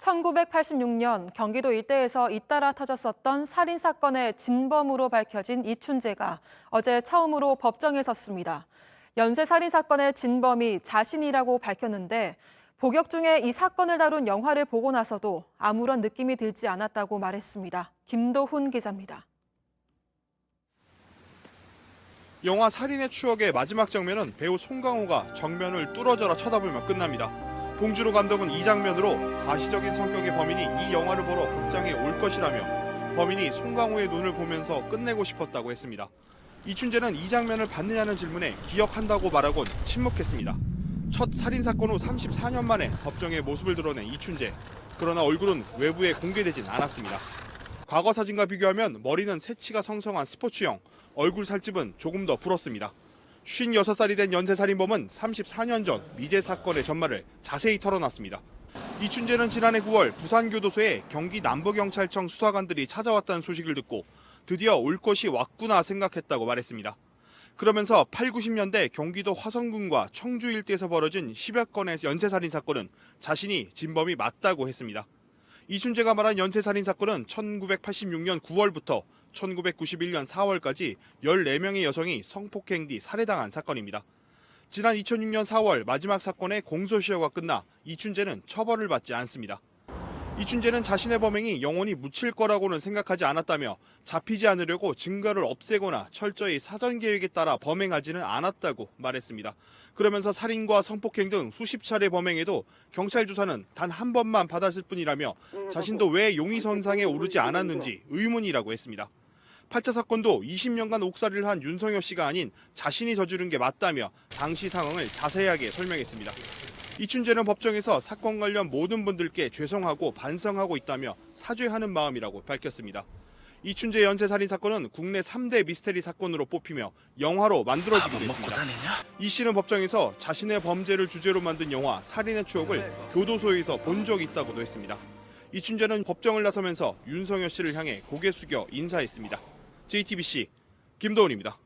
1986년 경기도 일대에서 잇따라 터졌었던 살인사건의 진범으로 밝혀진 이춘재가 어제 처음으로 법정에 섰습니다. 연쇄살인사건의 진범이 자신이라고 밝혔는데 복역 중에 이 사건을 다룬 영화를 보고 나서도 아무런 느낌이 들지 않았다고 말했습니다. 김도훈 기자입니다. 영화 살인의 추억의 마지막 장면은 배우 송강호가 정면을 뚫어져라 쳐다보며 끝납니다. 봉준호 감독은 이 장면으로 가시적인 성격의 범인이 이 영화를 보러 극장에 올 것이라며 범인이 송강호의 눈을 보면서 끝내고 싶었다고 했습니다. 이춘재는 이 장면을 봤느냐는 질문에 기억한다고 말하곤 침묵했습니다. 첫 살인사건 후 34년 만에 법정에 모습을 드러낸 이춘재. 그러나 얼굴은 외부에 공개되진 않았습니다. 과거 사진과 비교하면 머리는 새치가 성성한 스포츠형, 얼굴 살집은 조금 더 불었습니다. 56살이 된 연쇄살인범은 34년 전 미제 사건의 전말을 자세히 털어놨습니다. 이춘재는 지난해 9월 부산교도소에 경기 남부경찰청 수사관들이 찾아왔다는 소식을 듣고 드디어 올 것이 왔구나 생각했다고 말했습니다. 그러면서 8, 90년대 경기도 화성군과 청주 일대에서 벌어진 10여 건의 연쇄살인 사건은 자신이 진범이 맞다고 했습니다. 이춘재가 말한 연쇄살인 사건은 1986년 9월부터 1991년 4월까지 14명의 여성이 성폭행 뒤 살해당한 사건입니다. 지난 2006년 4월 마지막 사건의 공소시효가 끝나 이춘재는 처벌을 받지 않습니다. 이춘재는 자신의 범행이 영원히 묻힐 거라고는 생각하지 않았다며 잡히지 않으려고 증거를 없애거나 철저히 사전 계획에 따라 범행하지는 않았다고 말했습니다. 그러면서 살인과 성폭행 등 수십 차례 범행에도 경찰 조사는 단 한 번만 받았을 뿐이라며 자신도 왜 용의선상에 오르지 않았는지 의문이라고 했습니다. 8차 사건도 20년간 옥살이를 한 윤성효 씨가 아닌 자신이 저지른 게 맞다며 당시 상황을 자세하게 설명했습니다. 이춘재는 법정에서 사건 관련 모든 분들께 죄송하고 반성하고 있다며 사죄하는 마음이라고 밝혔습니다. 이춘재 연쇄살인 사건은 국내 3대 미스테리 사건으로 뽑히며 영화로 만들어지기도 했습니다. 이 씨는 법정에서 자신의 범죄를 주제로 만든 영화 살인의 추억을 교도소에서 본 적이 있다고도 했습니다. 이춘재는 법정을 나서면서 윤성효 씨를 향해 고개 숙여 인사했습니다. JTBC 김도훈입니다.